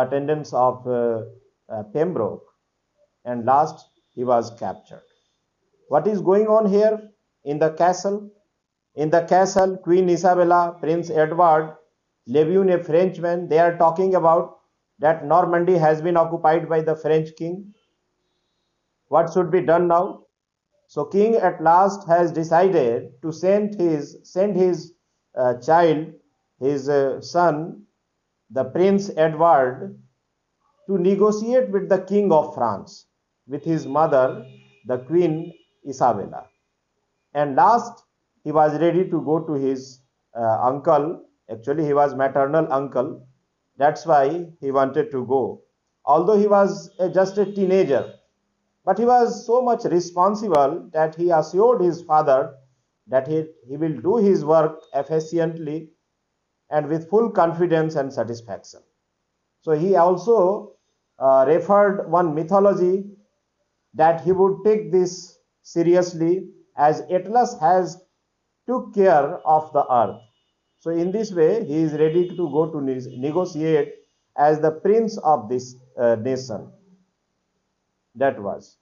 attendants of Pembroke, and last he was captured. What is going on here in the castle? In the castle, Queen Isabella, Prince Edward, Levin, a Frenchman, they are talking about that Normandy has been occupied by the French king. What should be done now? So king at last has decided to send his child, his son, the Prince Edward, to negotiate with the King of France, with his mother, the Queen Isabella. And last, he was ready to go to his uncle. Actually, he was maternal uncle. That's why he wanted to go. Although he was just a teenager, but he was so much responsible that he assured his father that he will do his work efficiently and with full confidence and satisfaction. So he also referred one mythology that he would take this seriously as Atlas has took care of the earth. So in this way, he is ready to go to negotiate as the prince of this nation. That was.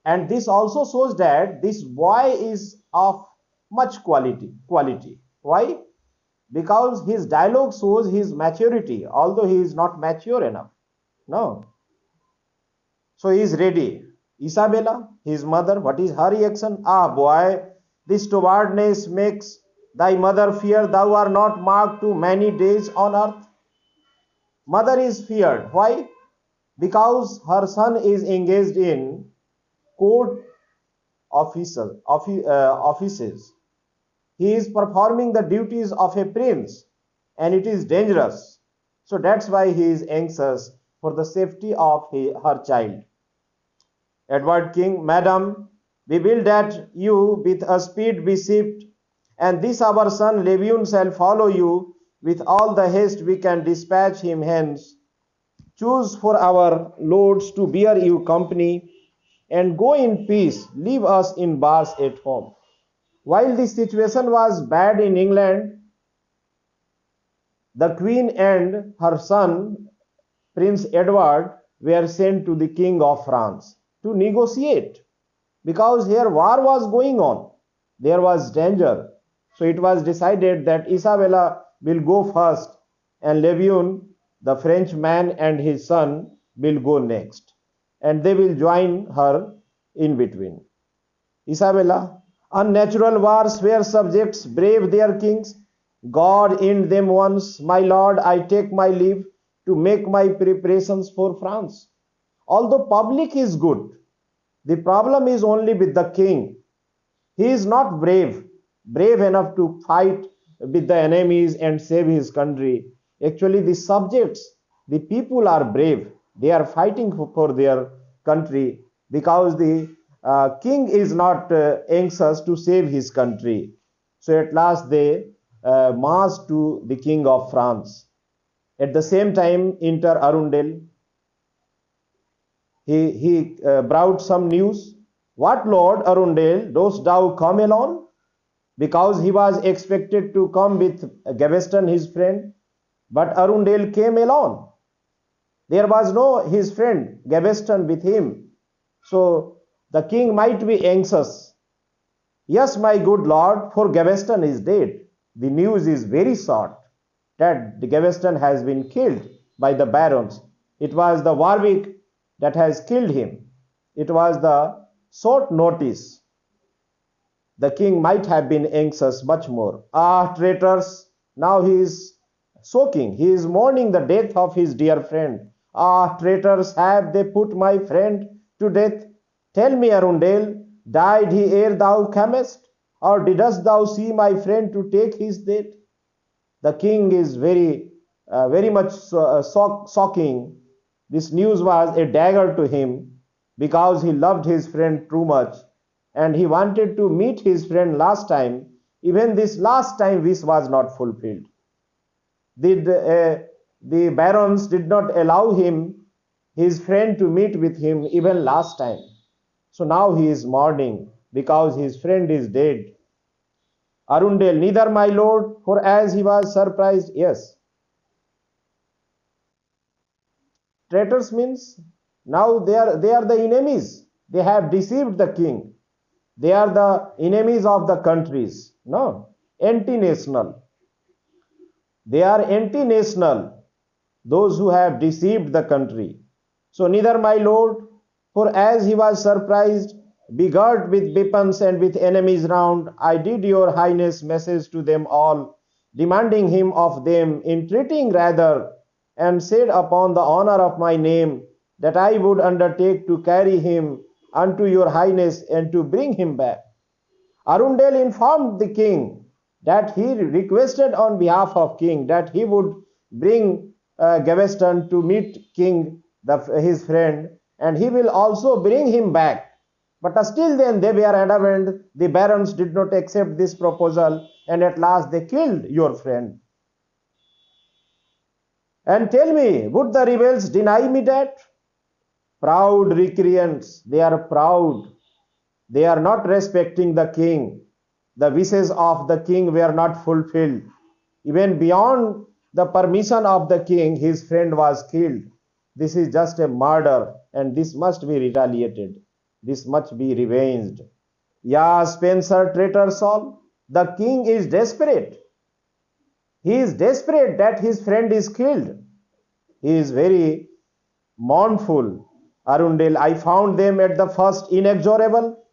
And this also shows that this boy is of much quality. Why? Because his dialogue shows his maturity, although he is not mature enough. No. So he is ready. Isabella, his mother, what is her reaction? Ah, boy, this towardness makes thy mother fear thou art not marked to many days on earth. Mother is feared. Why? Because her son is engaged in court offices. He is performing the duties of a prince, and it is dangerous. So that's why he is anxious for the safety of her child. Edward King, Madam, we will that you with a speed be shipped, and this our son Levin shall follow you with all the haste we can dispatch him hence. Choose for our lords to bear you company, and go in peace, leave us in bars at home. While the situation was bad in England, the Queen and her son, Prince Edward, were sent to the King of France to negotiate, because here war was going on. There was danger. So it was decided that Isabella will go first, and Levin, the French man, and his son will go next, and they will join her in between. Isabella, unnatural wars where subjects brave their kings. God end them once, my lord, I take my leave to make my preparations for France. Although public is good, the problem is only with the king. He is not brave enough to fight with the enemies and save his country. Actually, the subjects, the people are brave. They are fighting for their country, because the king is not anxious to save his country. So at last they marched to the king of France. At the same time, enter Arundel. He brought some news. What, Lord Arundel, dost thou come alone? Because he was expected to come with Gaveston, his friend, but Arundel came alone. There was no his friend Gaveston with him. So the king might be anxious. Yes, my good lord, for Gaveston is dead. The news is very short that Gaveston has been killed by the barons. It was the Warwick that has killed him. It was the short notice. The king might have been anxious much more. Ah, traitors, now he is soaking. He is mourning the death of his dear friend. Ah, traitors, have they put my friend to death? Tell me, Arundel, died he ere thou camest? Or didst thou see my friend to take his death? The king is very much shocking. This news was a dagger to him, because he loved his friend too much, and he wanted to meet his friend last time. Even this last time wish was not fulfilled. The barons did not allow his friend to meet with him even last time. So now he is mourning because his friend is dead. Arundel, neither, my lord, for as he was surprised, yes. traitors means now they are the enemies. They have deceived the king. They are the enemies of the countries. No, anti-national. They are anti-national, those who have deceived the country. So neither my lord, for as he was surprised, begirt with weapons and with enemies round, I did your highness message to them all, demanding him of them, entreating rather, and said upon the honor of my name, that I would undertake to carry him unto your highness and to bring him back. Arundel informed the king that he requested on behalf of king that he would bring Gaveston to meet king, his friend, and he will also bring him back. But still then they were adamant. The barons did not accept this proposal, and at last they killed your friend. And tell me, would the rebels deny me that? Proud recreants, they are proud. They are not respecting the king. The wishes of the king were not fulfilled. Even beyond the permission of the king, his friend was killed. This is just a murder, and this must be retaliated. This must be revenged. Yeah, Spencer, traitor Saul, the king is desperate. He is desperate that his friend is killed. He is very mournful. Arundel, I found them at the first inexorable.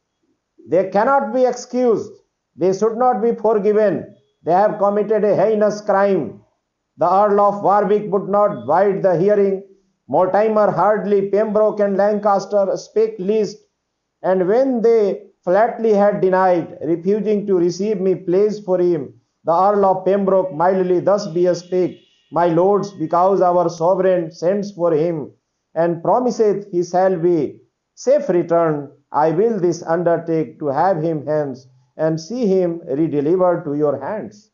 They cannot be excused. They should not be forgiven. They have committed a heinous crime. The Earl of Warwick would not bide the hearing. Mortimer, Hardley, Pembroke, and Lancaster spake least, and when they flatly had denied, refusing to receive me place for him, the Earl of Pembroke mildly thus bespake, my lords, because our sovereign sends for him, and promiseth he shall be safe returned, I will this undertake to have him hence, and see him redelivered to your hands.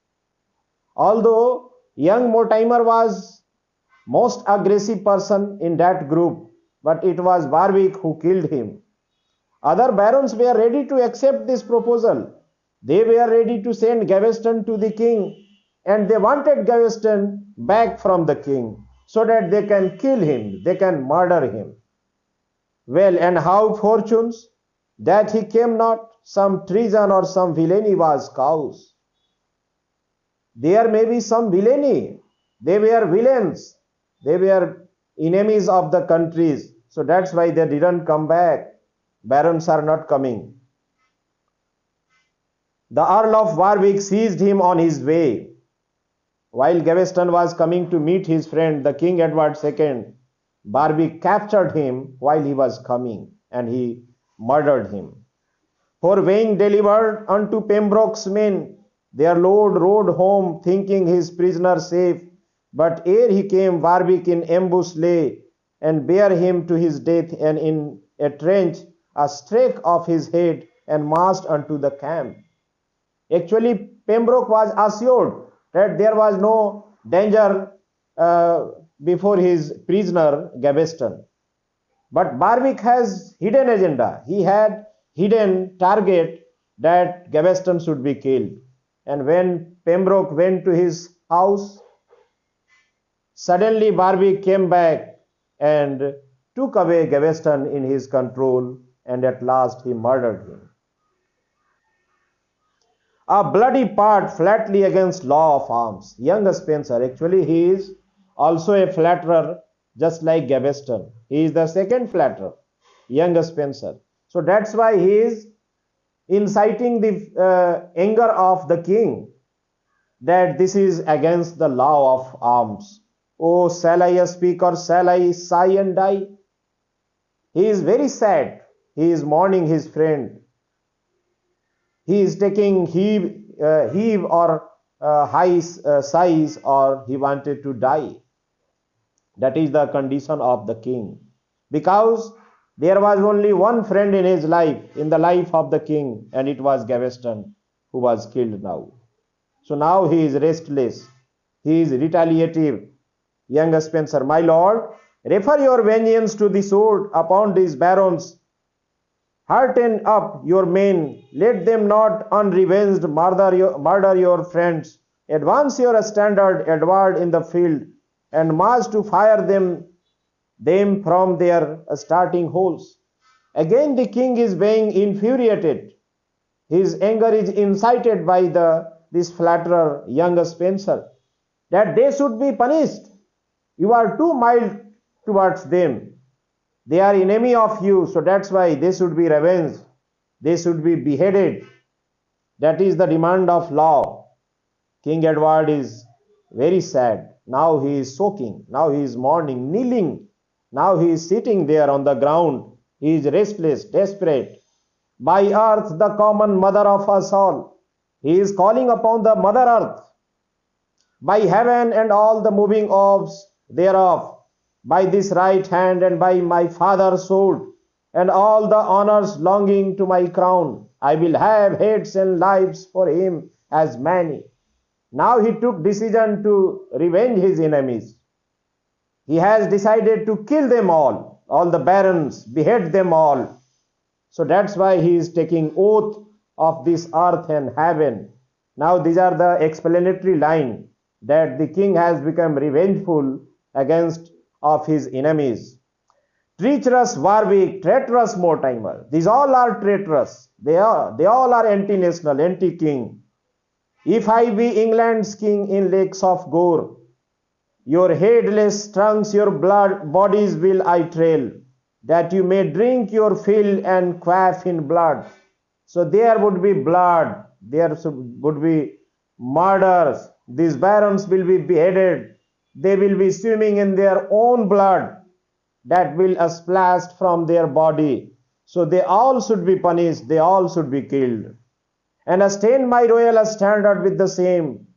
Although young Mortimer was most aggressive person in that group, but it was Warwick who killed him. Other barons were ready to accept this proposal. They were ready to send Gaveston to the king, and they wanted Gaveston back from the king so that they can kill him, they can murder him. Well, and how fortunes that he came not, some treason or some villainy was cause. There may be some villainy. They were villains. They were enemies of the countries. So that's why they didn't come back. Barons are not coming. The Earl of Warwick seized him on his way. While Gaveston was coming to meet his friend, the King Edward II, Warwick captured him while he was coming, and he murdered him. For being delivered unto Pembroke's men, their lord rode home, thinking his prisoner safe. But ere he came, Warwick in ambush lay, and bare him to his death, and in a trench a strake of his head, and marched unto the camp. Actually, Pembroke was assured that there was no danger before his prisoner Gaveston. But Warwick has hidden agenda. He had hidden target that Gaveston should be killed. And when Pembroke went to his house, suddenly Warwick came back and took away Gaveston in his control, and at last he murdered him. A bloody part flatly against law of arms. Young Spencer, actually he is also a flatterer, just like Gaveston. He is the second flatterer, young Spencer. So that's why he is inciting the anger of the king, that this is against the law of arms. Oh, shall I speak or shall I sigh and die? He is very sad. He is mourning his friend. He is taking heave or high sighs, or he wanted to die. That is the condition of the king. Because there was only one friend in his life, in the life of the king, and it was Gaveston, who was killed now. So now he is restless. He is retaliative. Young Spencer, my lord, refer your vengeance to the sword upon these barons. Hearten up your men, let them not unrevenged murder your friends. Advance your standard, Edward, in the field, and march to fire them them from their starting holes. Again, the king is being infuriated. His anger is incited by this flatterer, young Spencer, that they should be punished. You are too mild towards them. They are enemy of you, so that's why they should be revenged. They should be beheaded. That is the demand of law. King Edward is very sad. Now he is soaking. Now he is mourning, kneeling. Now he is sitting there on the ground. He is restless, desperate. By earth, the common mother of us all. He is calling upon the mother earth. By heaven and all the moving orbs thereof. By this right hand and by my father's sword, and all the honors longing to my crown, I will have heads and lives for him as many. Now he took decision to revenge his enemies. He has decided to kill them all the barons, behead them all. So that's why he is taking oath of this earth and heaven. Now these are the explanatory line that the king has become revengeful against of his enemies. Treacherous Warwick, traitorous Mortimer. These all are traitorous. They all are anti-national, anti-king. If I be England's king in lakes of gore, your headless trunks, your blood bodies will I trail, that you may drink your fill and quaff in blood. So there would be blood, there would be murders. These barons will be beheaded. They will be swimming in their own blood that will splash from their body. So they all should be punished, they all should be killed. And stain my royal standard with the same,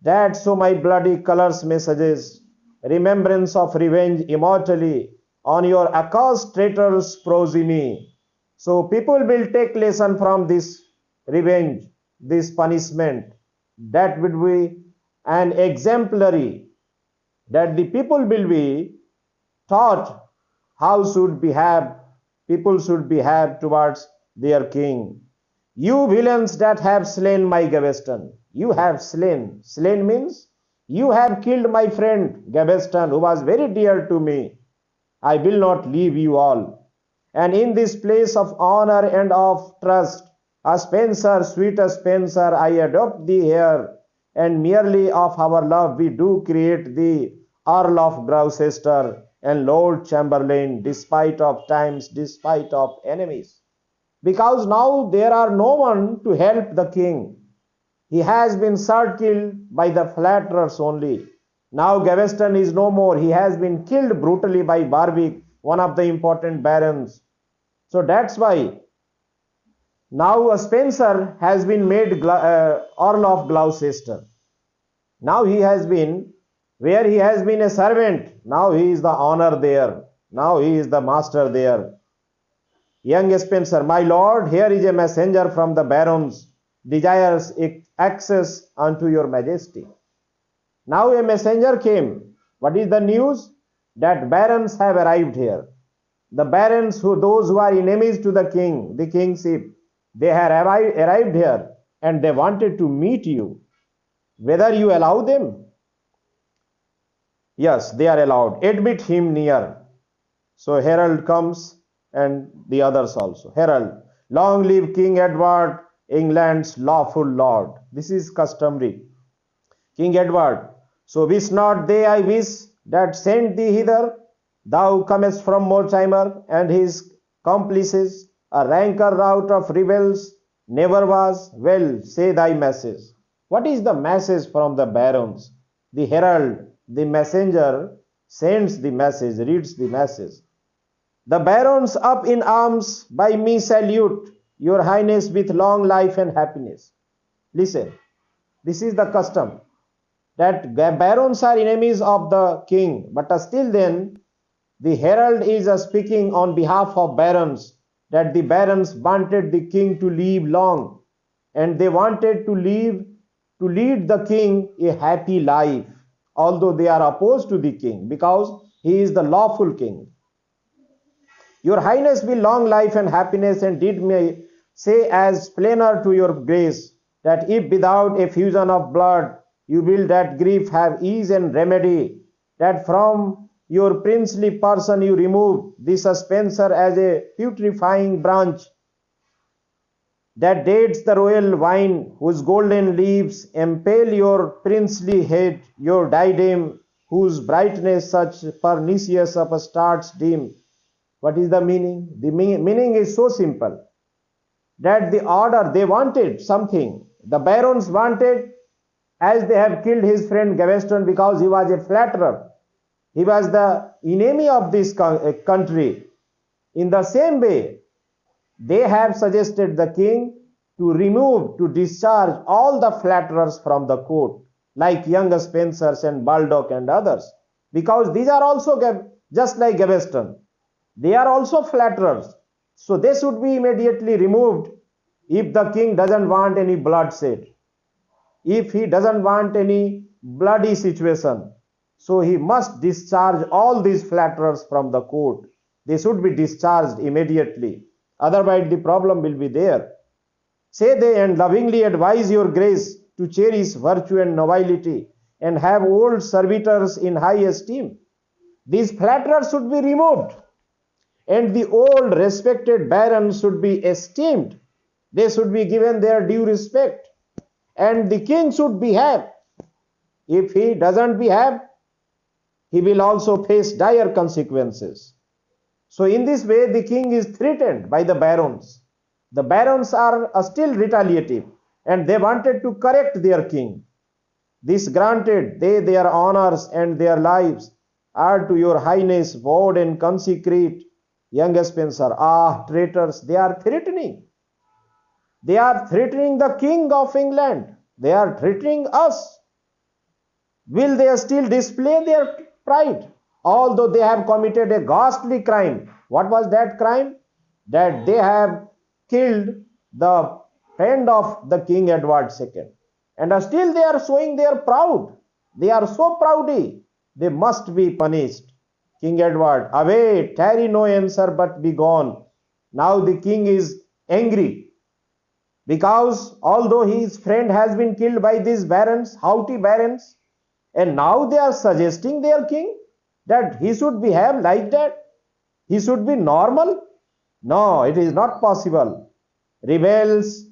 that so my bloody colors may suggest remembrance of revenge immortally on your accursed traitors progeny. So people will take lesson from this revenge, this punishment. That would be an exemplary, that the people will be taught how people should behave towards their king. You villains that have slain my Gaveston, you have slain. Slain means you have killed my friend Gaveston, who was very dear to me. I will not leave you all. And in this place of honor and of trust, a Spencer, sweet Spencer, I adopt thee here, and merely of our love we do create thee Earl of Gloucester and Lord Chamberlain, despite of times, despite of enemies. Because now there are no one to help the king. He has been killed by the flatterers only. Now Gaveston is no more. He has been killed brutally by Warwick, one of the important barons. So that's why now Spencer has been made Earl of Gloucester. Now he has been, where he has been a servant, now he is the honor there. Now he is the master there. Young Spencer, my lord, here is a messenger from the barons, desires access unto your majesty. Now a messenger came. What is the news? That barons have arrived here. The barons, those who are enemies to the king, the kingship, they have arrived here and they wanted to meet you. Whether you allow them? Yes, they are allowed. Admit him near. So Herald comes and the others also. Herald, long live King Edward, England's lawful lord. This is customary. King Edward, so wish not they, I wish, that sent thee hither. Thou comest from Mortimer and his complices, a ranker rout of rebels, never was. Well, say thy message. What is the message from the barons? The herald, the messenger, sends the message, reads the message. The barons up in arms by me salute, your highness with long life and happiness. Listen, this is the custom, that barons are enemies of the king, but still then the herald is speaking on behalf of barons, that the barons wanted the king to live long, and they wanted to lead the king a happy life, although they are opposed to the king, because he is the lawful king. Your highness will long life and happiness, and did me say as plainer to your grace, that if without effusion of blood you will that grief have ease and remedy, that from your princely person you remove, this Spencer as a putrefying branch that dates the royal vine, whose golden leaves impale your princely head, your diadem, whose brightness such pernicious upstarts dim. What is the meaning? The meaning is so simple that the order they wanted something. The barons wanted, as they have killed his friend Gaveston because he was a flatterer. He was the enemy of this country. In the same way, they have suggested the king to remove, to discharge all the flatterers from the court, like young Spencers and Baldock and others, because these are also just like Gaveston. They are also flatterers. So they should be immediately removed if the king doesn't want any bloodshed, if he doesn't want any bloody situation. So he must discharge all these flatterers from the court. They should be discharged immediately. Otherwise, the problem will be there. Say they, and lovingly advise your grace to cherish virtue and nobility, and have old servitors in high esteem. These flatterers should be removed, and the old respected barons should be esteemed. They should be given their due respect, and the king should behave. If he doesn't behave, he will also face dire consequences. So in this way, the king is threatened by the barons. The barons are still retaliative, and they wanted to correct their king. This granted, they, their honors and their lives are to your highness vowed and consecrate. Young Spencer, ah, traitors, they are threatening. They are threatening the king of England. They are threatening us. Will they still display their pride? Although they have committed a ghastly crime. What was that crime? That they have killed the friend of the King Edward II. And still they are showing their proud. They are so proudy. They must be punished. King Edward, away, tarry no answer, but be gone. Now the king is angry, because although his friend has been killed by these barons, haughty barons, and now they are suggesting their king that he should behave like that. He should be normal. No, it is not possible. Rebels,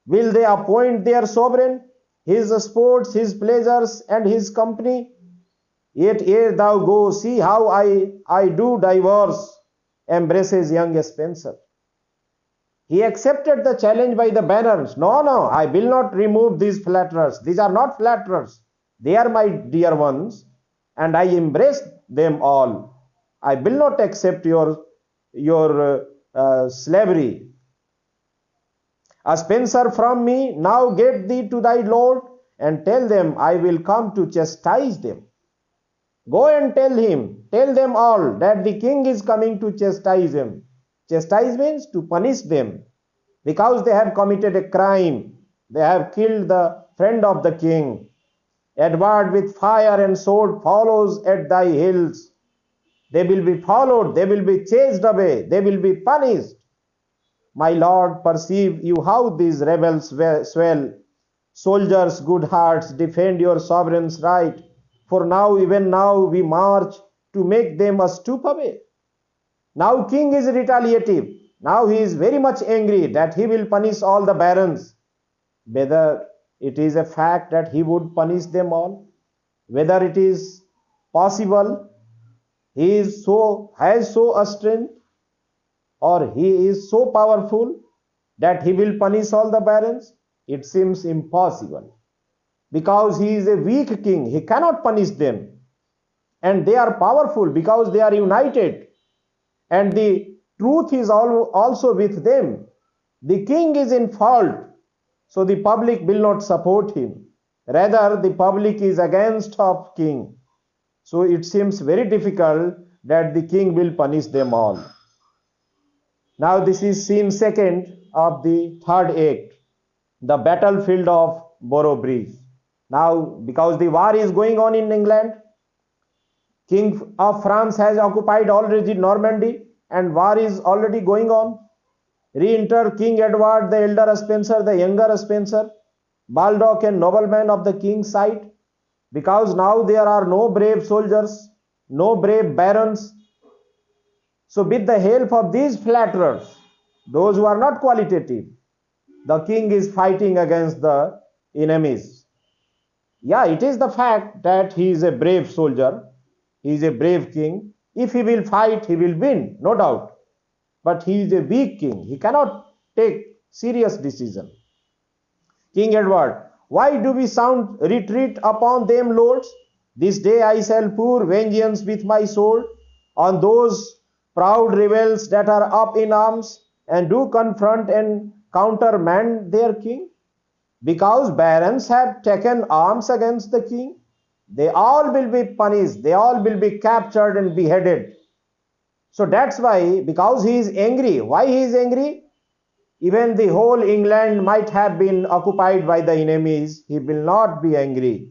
will they appoint their sovereign, his sports, his pleasures, and his company? Yet ere thou go, see how I do divorce, embraces young Spencer. He accepted the challenge by the barons. No, no, I will not remove these flatterers. These are not flatterers. They are my dear ones, and I embrace them all. I will not accept your slavery. A Spencer from me, now get thee to thy lord, and tell them I will come to chastise them. Go and tell them all that the king is coming to chastise them. Chastise means to punish them, because they have committed a crime. They have killed the friend of the king. Edward with fire and sword follows at thy heels. They will be followed, they will be chased away, they will be punished. My lord, perceive you how these rebels swell. Soldiers, good hearts, defend your sovereign's right. For now, even now, we march to make them a stoop away. Now king is retaliative. Now he is very much angry that he will punish all the barons. Whether it is a fact that he would punish them all, whether it is possible, he is has so a strength, or he is so powerful that he will punish all the barons, it seems impossible. Because he is a weak king, he cannot punish them. And they are powerful because they are united. And the truth is also with them. The king is in fault, so the public will not support him. Rather, the public is against of king. So it seems very difficult that the king will punish them all. Now this is scene second of the third act, the battlefield of Boroughbridge. Now, because the war is going on in England, King of France has occupied already Normandy, and war is already going on. Re-enter King Edward, the elder Spencer, the younger Spencer, Baldock and noblemen of the king's side, because now there are no brave soldiers, no brave barons. So with the help of these flatterers, those who are not qualitative, the king is fighting against the enemies. Yeah, it is the fact that he is a brave soldier, he is a brave king. If he will fight, he will win, no doubt. But he is a weak king. He cannot take serious decision. King Edward, why do we sound retreat upon them, lords? This day I shall pour vengeance with my sword on those proud rebels that are up in arms and do confront and countermand their king. Because barons have taken arms against the king, they all will be punished, they all will be captured and beheaded. So that's why, because he is angry. Why he is angry? Even the whole England might have been occupied by the enemies, he will not be angry.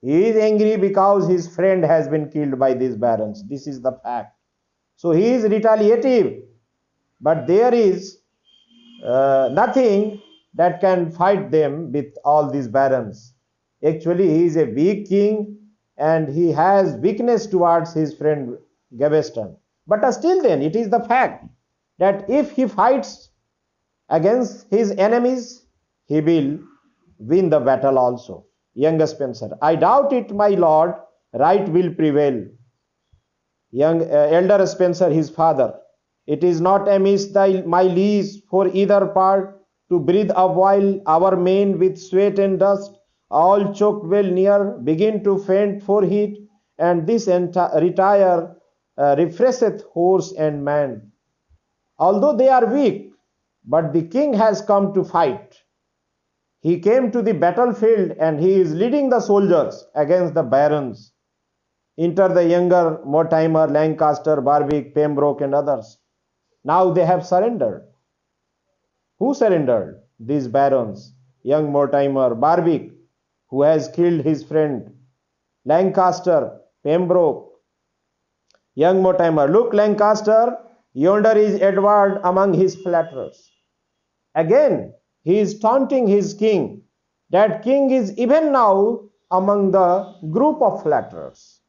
He is angry because his friend has been killed by these barons. This is the fact. So he is retaliative, but there is nothing that can fight them with all these barons. Actually, he is a weak king and he has weakness towards his friend Gaveston. But still then, it is the fact that if he fights against his enemies, he will win the battle also. Young Spencer, I doubt it, my lord, right will prevail. Elder Spencer, his father, it is not amiss my liege for either part to breathe a while our men with sweat and dust, all choked well near, begin to faint for heat, and this retire refresheth horse and man. Although they are weak, but the king has come to fight. He came to the battlefield and he is leading the soldiers against the barons. Enter the younger Mortimer, Lancaster, Berwick, Pembroke, and others. Now they have surrendered. Who surrendered? These barons. Young Mortimer, Berwick, who has killed his friend. Lancaster, Pembroke. Young Mortimer, look, Lancaster, yonder is Edward among his flatterers. Again, he is taunting his king. That king is even now among the group of flatterers.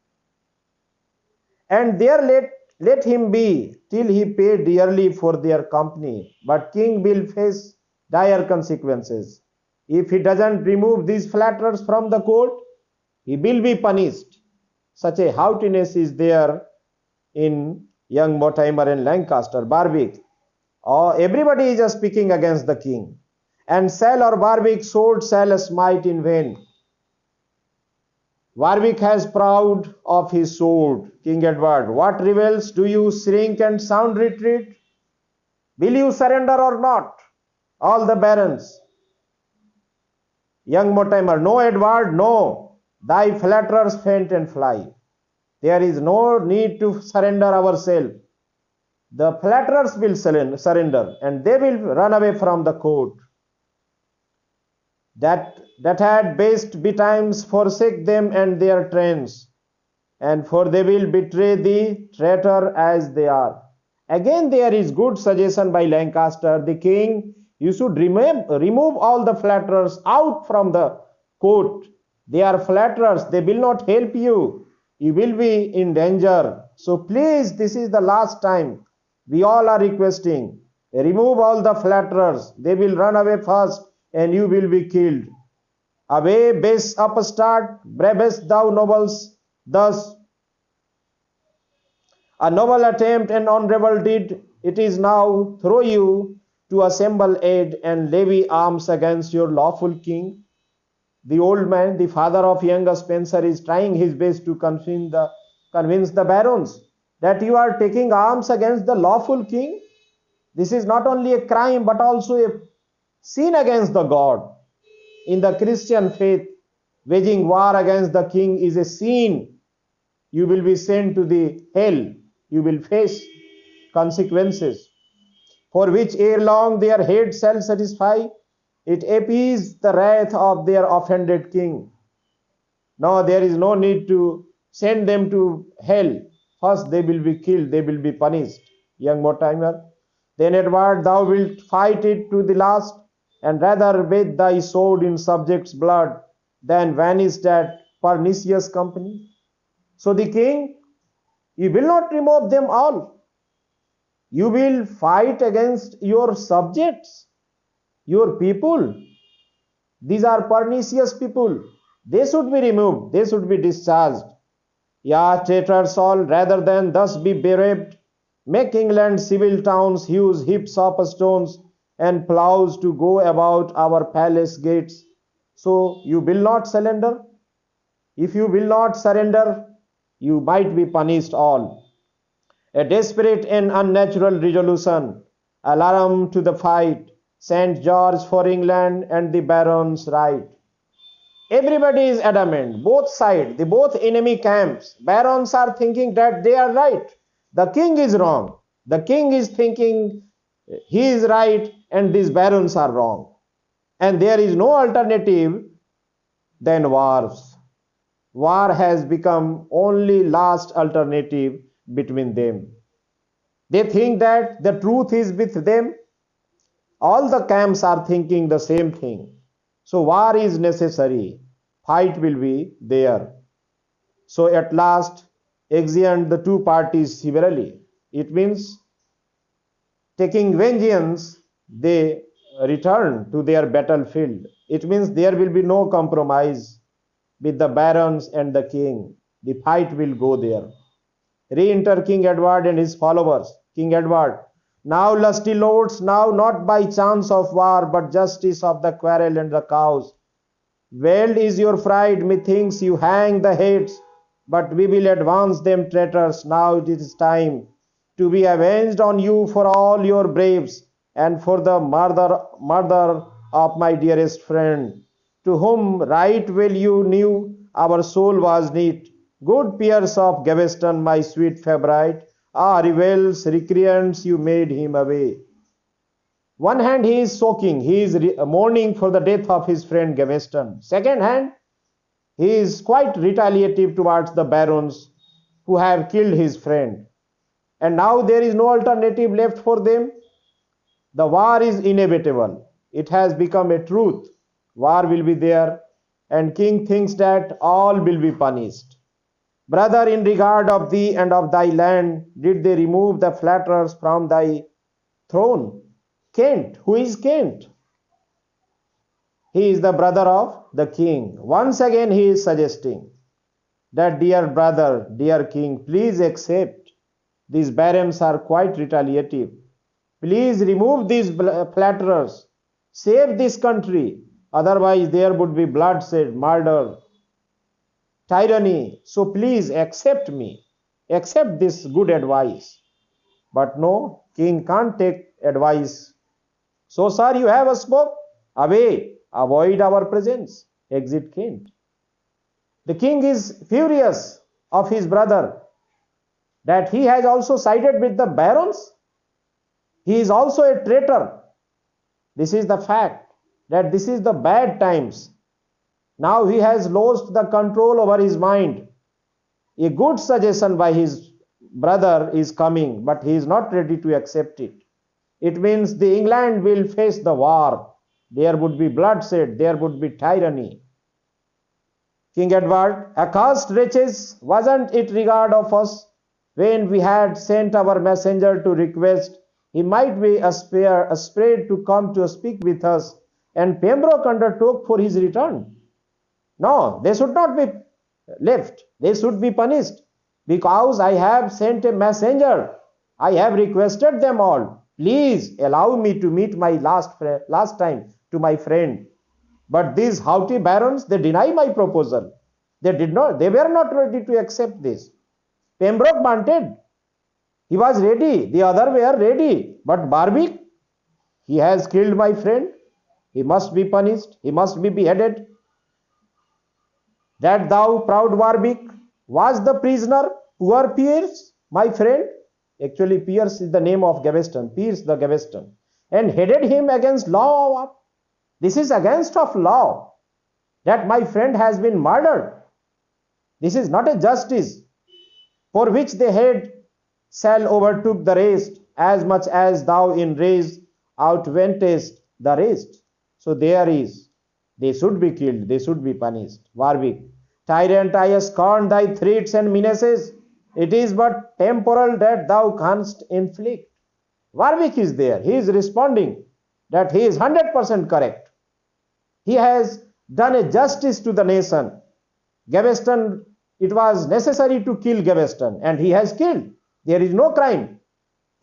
And there let him be till he pay dearly for their company. But king will face dire consequences. If he doesn't remove these flatterers from the court, he will be punished. Such a haughtiness is there in young Mortimer and Lancaster, Berwick. Everybody is just speaking against the king. And shall or Berwick sword shall smite in vain. Warwick has proud of his sword. King Edward, what rebels, do you shrink and sound retreat? Will you surrender or not? All the barons. Young Mortimer, no, Edward, no. Thy flatterers faint and fly. There is no need to surrender ourselves. The flatterers will surrender and they will run away from the court. That had best betimes forsake them and their trains, and for they will betray thee, traitor as they are. Again there is good suggestion by Lancaster. The king, you should remove all the flatterers out from the court. They are flatterers, they will not help you. You will be in danger. So please, this is the last time. We all are requesting, remove all the flatterers. They will run away first and you will be killed. Away, base upstart, bravest thou nobles, thus a noble attempt and honorable deed it is now through you to assemble aid and levy arms against your lawful king. The old man, the father of young Spencer, is trying his best to convince the barons that you are taking arms against the lawful king. This is not only a crime but also a sin against the God. In the Christian faith, waging war against the king is a sin. You will be sent to the hell. You will face consequences, for which ere long their head shall satisfy. It appease the wrath of their offended king. No, there is no need to send them to hell. First they will be killed, they will be punished. Young Mortimer, then Edward, thou wilt fight it to the last, and rather bathe thy sword in subjects' blood than vanish that pernicious company. So the king You will not remove them all. You will fight against your subjects, your people. These are pernicious people. They should be removed. They should be discharged. Yeah, traitors all, rather than thus be bereaved, make England civil towns use heaps of stones and ploughs to go about our palace gates. So you will not surrender? If you will not surrender, you might be punished all. A desperate and unnatural resolution, alarm to the fight, St. George for England and the barons right. Everybody is adamant, both sides, the both enemy camps. Barons are thinking that they are right. The king is wrong. The king is thinking he is right and these barons are wrong. And there is no alternative than wars. War has become only last alternative between them. They think that the truth is with them. All the camps are thinking the same thing. So war is necessary. Fight will be there. So at last, exeunt the two parties severally. It means taking vengeance, they return to their battlefield. It means there will be no compromise with the barons and the king. The fight will go there. Re-enter King Edward and his followers. King Edward, now lusty lords, now not by chance of war, but justice of the quarrel and the cause. Veiled is your pride, methinks you hang the heads, but we will advance them traitors. Now it is time to be avenged on you for all your braves and for the murder of my dearest friend, to whom right well you knew our soul was knit. Good Piers of Gaveston, my sweet favourite, ah, rebels, recreants, you made him away. One hand he is soaking, he is mourning for the death of his friend Gaveston. Second hand, he is quite retaliative towards the barons who have killed his friend. And now there is no alternative left for them. The war is inevitable. It has become a truth. War will be there, and king thinks that all will be punished. Brother, in regard of thee and of thy land, did they remove the flatterers from thy throne? Kent, who is Kent? He is the brother of the king. Once again he is suggesting that, dear brother, dear king, please accept. These barons are quite retaliative. Please remove these flatterers. Save this country. Otherwise there would be bloodshed, murder, tyranny. So please accept me. Accept this good advice. But no, king can't take advice. So sir, you have spoke. Away. Avoid our presence. Exit Kent. The king is furious of his brother that he has also sided with the barons. He is also a traitor. This is the fact, that this is the bad times. Now he has lost the control over his mind. A good suggestion by his brother is coming, but he is not ready to accept it. It means the England will face the war. There would be bloodshed, there would be tyranny. King Edward, accursed wretches, wasn't it regard of us when we had sent our messenger to request he might be afraid to come to speak with us, and Pembroke undertook for his return? No, they should not be left. They should be punished, because I have sent a messenger. I have requested them all. Please allow me to meet my last time to my friend. But these haughty barons, they deny my proposal. They were not ready to accept this. Pembroke wanted. He was ready. The other were ready. But Warwick, he has killed my friend. He must be punished. He must be beheaded. That thou, proud Warwick, was the prisoner, poor Piers, my friend. Actually, Piers is the name of Gaveston. Piers the Gaveston. And headed him against law. This is against of law, that my friend has been murdered. This is not a justice, for which the head shall overtook the rest, as much as thou in rage outwentest the rest. So there is, they should be killed, they should be punished. Warwick, tyrant, I scorn thy threats and menaces. It is but temporal that thou canst inflict. Warwick is there. He is responding that he is 100% correct. He has done a justice to the nation. Gaveston, it was necessary to kill Gaveston, and he has killed. There is no crime.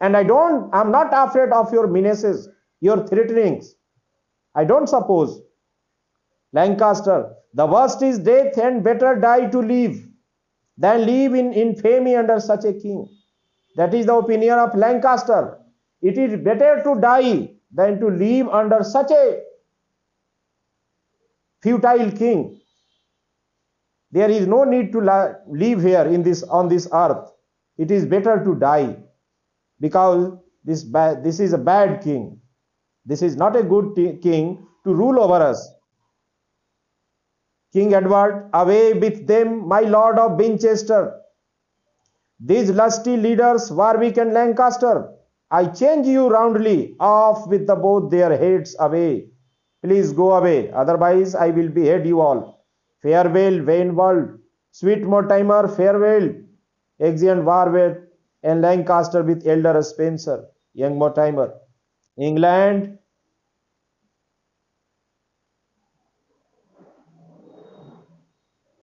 And I'm not afraid of your menaces, your threatenings. I don't suppose. Lancaster, the worst is death, and better die to live than live in infamy under such a king. That is the opinion of Lancaster. It is better to die than to live under such a futile king. There is no need to live here on this earth. It is better to die, because this is a bad king. This is not a good king to rule over us. King Edward, away with them, my lord of Winchester. These lusty leaders, Warwick and Lancaster, I change you roundly, off with both their heads away. Please go away, otherwise I will behead you all. Farewell, vain world. Sweet Mortimer, farewell. Exeunt Warwick and Lancaster with elder Spencer, young Mortimer. England,